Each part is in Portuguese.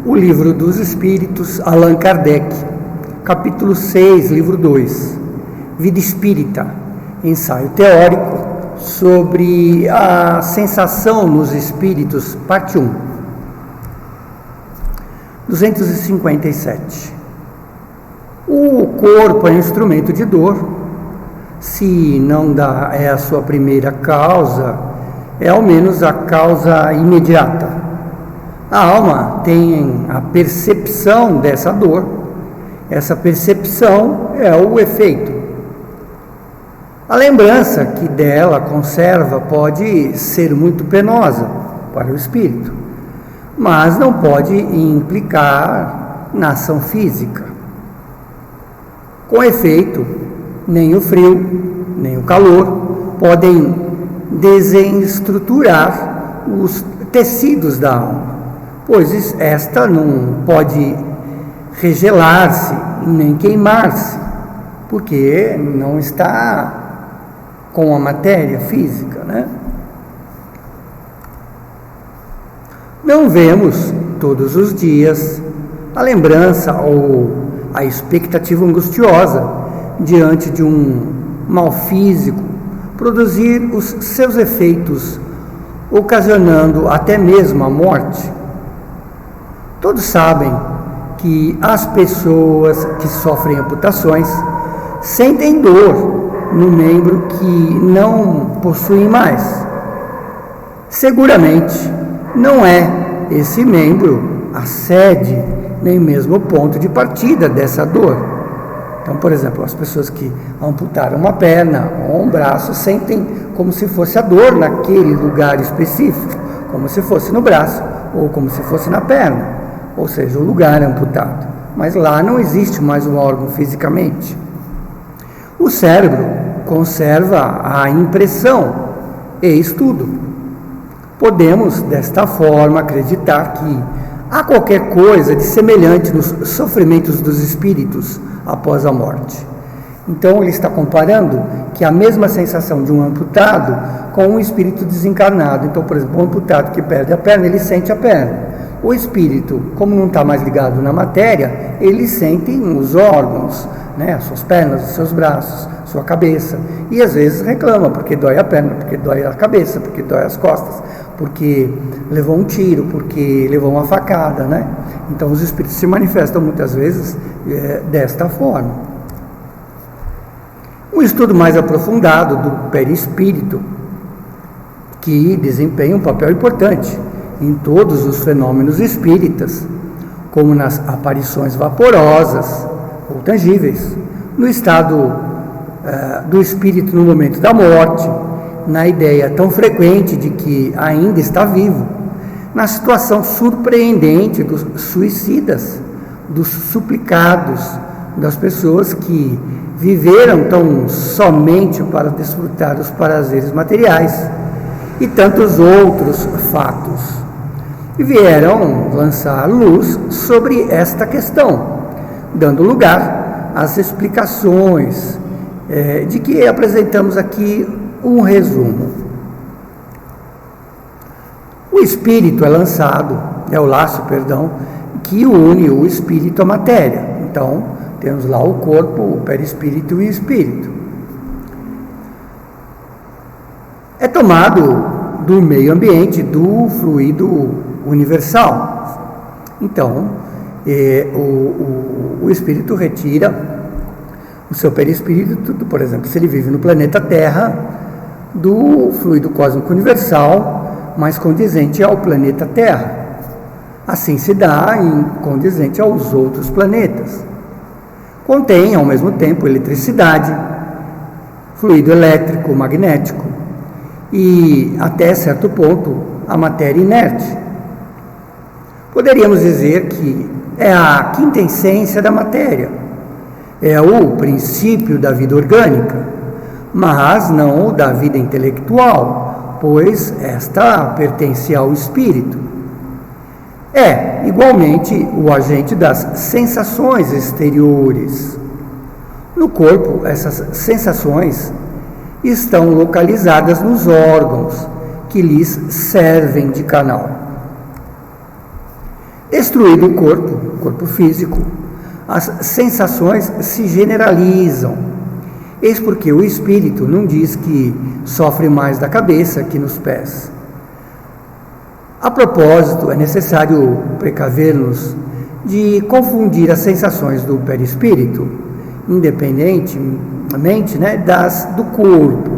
O Livro dos Espíritos, Allan Kardec, capítulo 6, livro 2, Vida Espírita, ensaio teórico sobre a sensação nos espíritos, parte 1, 257. O corpo é instrumento de dor. Se não é a sua primeira causa, é ao menos a causa imediata. A alma tem a percepção dessa dor. Essa percepção é o efeito. A lembrança que dela conserva pode ser muito penosa para o espírito, mas não pode implicar na ação física. Com efeito, nem o frio, nem o calor podem desestruturar os tecidos da alma, pois esta não pode regelar-se nem queimar-se, porque não está com a matéria física, né? Não vemos todos os dias a lembrança ou a expectativa angustiosa diante de um mal físico produzir os seus efeitos, ocasionando até mesmo a morte. Todos sabem que as pessoas que sofrem amputações sentem dor no membro que não possuem mais. Seguramente não é esse membro a sede nem mesmo o ponto de partida dessa dor. Então, por exemplo, as pessoas que amputaram uma perna ou um braço sentem como se fosse a dor naquele lugar específico, como se fosse no braço ou como se fosse na perna, ou seja, o lugar amputado. Mas lá não existe mais um órgão fisicamente. O cérebro conserva a impressão e estudo. Podemos, desta forma, acreditar que há qualquer coisa de semelhante nos sofrimentos dos espíritos após a morte. Então ele está comparando que a mesma sensação de um amputado com um espírito desencarnado. Então, por exemplo, um amputado que perde a perna, ele sente a perna. O espírito, como não está mais ligado na matéria, ele sente os órgãos, né, as suas pernas, os seus braços, sua cabeça, e às vezes reclama porque dói a perna, porque dói a cabeça, porque dói as costas, porque levou um tiro, porque levou uma facada, né? Então os espíritos se manifestam muitas vezes desta forma. Um estudo mais aprofundado do perispírito, que desempenha um papel importante em todos os fenômenos espíritas, como nas aparições vaporosas ou tangíveis, no estado do espírito no momento da morte, na ideia tão frequente de que ainda está vivo, na situação surpreendente dos suicidas, dos suplicados, das pessoas que viveram tão somente para desfrutar dos prazeres materiais e tantos outros fatos, e vieram lançar luz sobre esta questão, dando lugar às explicações de que apresentamos aqui um resumo. O espírito é o laço, que une o espírito à matéria. Então, temos lá o corpo, o perispírito e o espírito. É tomado do meio ambiente, do fluido universal. Então, o espírito retira o seu perispírito, por exemplo, se ele vive no planeta Terra, do fluido cósmico universal, mais condizente ao planeta Terra. Assim se dá em condizente aos outros planetas. Contém, ao mesmo tempo, eletricidade, fluido elétrico, magnético e, até certo ponto, a matéria inerte. Poderíamos dizer que é a quinta essência da matéria, é o princípio da vida orgânica, mas não o da vida intelectual, pois esta pertence ao espírito. É, igualmente, o agente das sensações exteriores. No corpo, essas sensações estão localizadas nos órgãos que lhes servem de canal. Destruído o corpo físico, as sensações se generalizam. Eis porque o espírito não diz que sofre mais da cabeça que nos pés. A propósito, é necessário precaver-nos de confundir as sensações do perispírito, independentemente, das do corpo.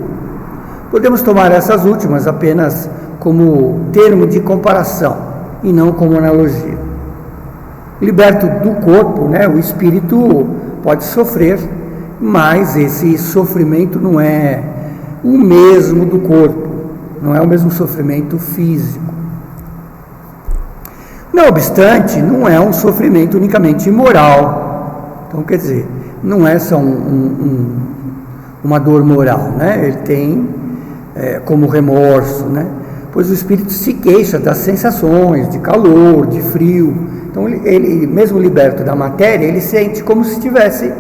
Podemos tomar essas últimas apenas como termo de comparação e não como analogia. Liberto do corpo, o espírito pode sofrer, mas esse sofrimento não é o mesmo do corpo, não é o mesmo sofrimento físico. Não obstante, não é um sofrimento unicamente moral. Então, quer dizer, não é só uma dor moral, Ele tem como remorso, Pois o espírito se queixa das sensações, de calor, de frio. Então, ele mesmo liberto da matéria, ele sente como se estivesse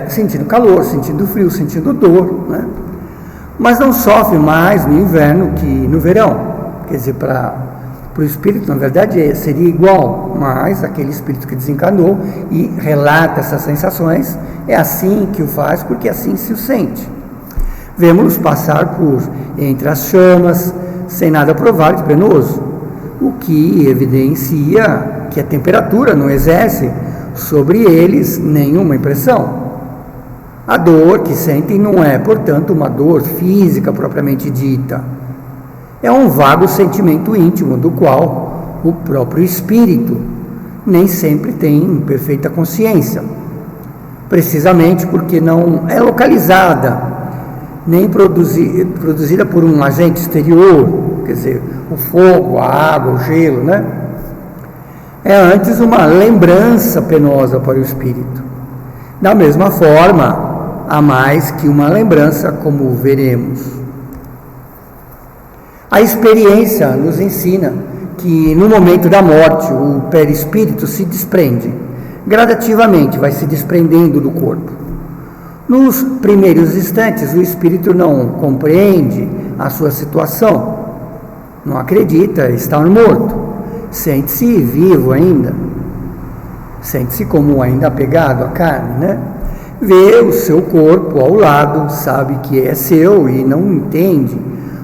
sentindo calor, sentindo frio, sentindo dor, Mas não sofre mais no inverno que no verão. Quer dizer, para o espírito, na verdade, seria igual, mas aquele espírito que desencarnou e relata essas sensações, é assim que o faz, porque assim se o sente. Vemos passar por entre as chamas, sem nada provar de penoso, o que evidencia que a temperatura não exerce sobre eles nenhuma impressão. A dor que sentem não é, portanto, uma dor física propriamente dita. É um vago sentimento íntimo do qual o próprio espírito nem sempre tem perfeita consciência, precisamente porque não é localizada, nem produzida por um agente exterior, quer dizer, o fogo, a água, o gelo, É antes uma lembrança penosa para o espírito. Da mesma forma, há mais que uma lembrança, como veremos. A experiência nos ensina que no momento da morte o perispírito se desprende, gradativamente vai se desprendendo do corpo. Nos primeiros instantes o espírito não compreende a sua situação, não acredita estar morto, sente-se vivo ainda, sente-se como ainda apegado à carne, Vê o seu corpo ao lado, sabe que é seu e não entende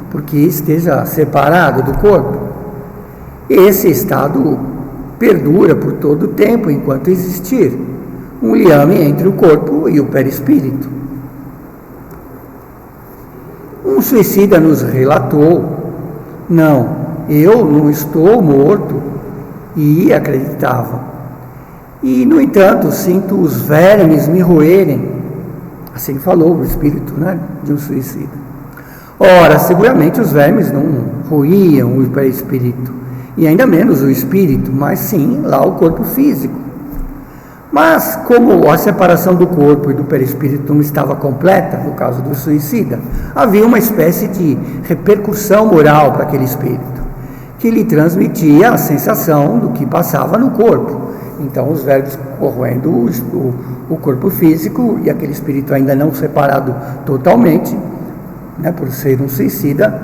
porque esteja separado do corpo. Esse estado perdura por todo o tempo enquanto existir um liame entre o corpo e o perispírito. Um suicida nos relatou: não, eu não estou morto, e acreditava. E, no entanto, sinto os vermes me roerem. Assim falou o espírito, de um suicida. Ora, seguramente os vermes não roíam o perispírito, e ainda menos o espírito, mas sim lá o corpo físico. Mas, como a separação do corpo e do perispírito não estava completa, no caso do suicida, havia uma espécie de repercussão moral para aquele espírito, que lhe transmitia a sensação do que passava no corpo. Então, os vermes corroendo o corpo físico e aquele espírito ainda não separado totalmente, por ser um suicida,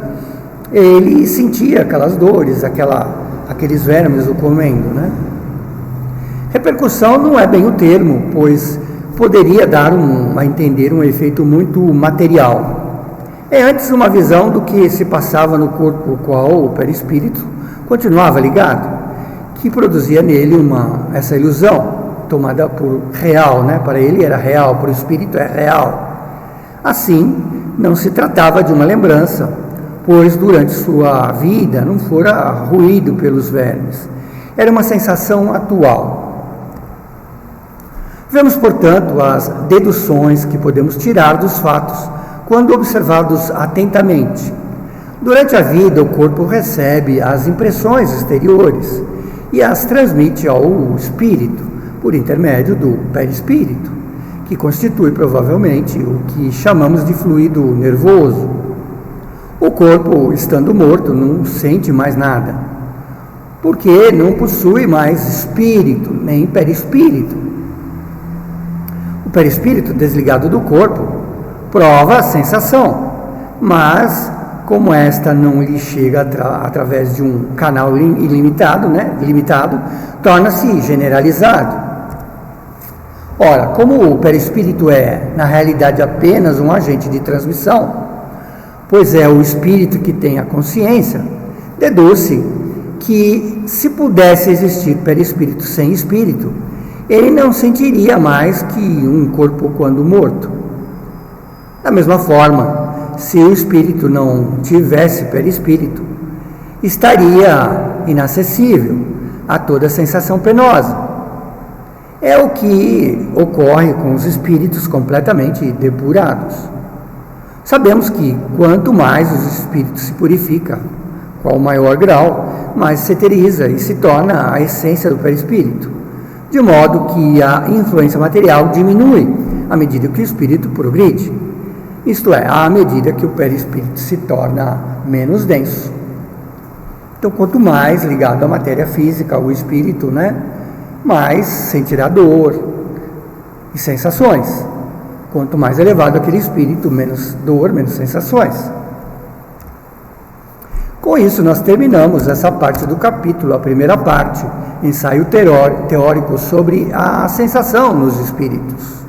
ele sentia aquelas dores, aqueles vermes o comendo, Repercussão não é bem o termo, pois poderia dar a entender um efeito muito material. É antes uma visão do que se passava no corpo, qual o perispírito continuava ligado, que produzia nele essa ilusão, tomada por real, Para ele era real, para o espírito é real. Assim, não se tratava de uma lembrança, pois durante sua vida não fora ruído pelos vermes. Era uma sensação atual. Vemos, portanto, as deduções que podemos tirar dos fatos quando observados atentamente. Durante a vida, o corpo recebe as impressões exteriores e as transmite ao espírito por intermédio do perispírito, que constitui provavelmente o que chamamos de fluido nervoso. O corpo, estando morto, não sente mais nada, porque não possui mais espírito nem perispírito. O perispírito desligado do corpo prova a sensação, mas como esta não lhe chega através de um canal ilimitado, limitado, torna-se generalizado. Ora, como o perispírito é, na realidade, apenas um agente de transmissão, pois é o espírito que tem a consciência, deduz-se que, se pudesse existir perispírito sem espírito, ele não sentiria mais que um corpo quando morto. Da mesma forma, se o espírito não tivesse perispírito, estaria inacessível a toda sensação penosa. É o que ocorre com os espíritos completamente depurados. Sabemos que quanto mais os espíritos se purificam, qual maior grau, mais se eteriza e se torna a essência do perispírito, de modo que a influência material diminui à medida que o espírito progride, isto é, à medida que o perispírito se torna menos denso. Então, quanto mais ligado à matéria física, o espírito, mais sentirá dor e sensações. Quanto mais elevado aquele espírito, menos dor, menos sensações. Com isso, nós terminamos essa parte do capítulo, a primeira parte, ensaio teórico sobre a sensação nos espíritos.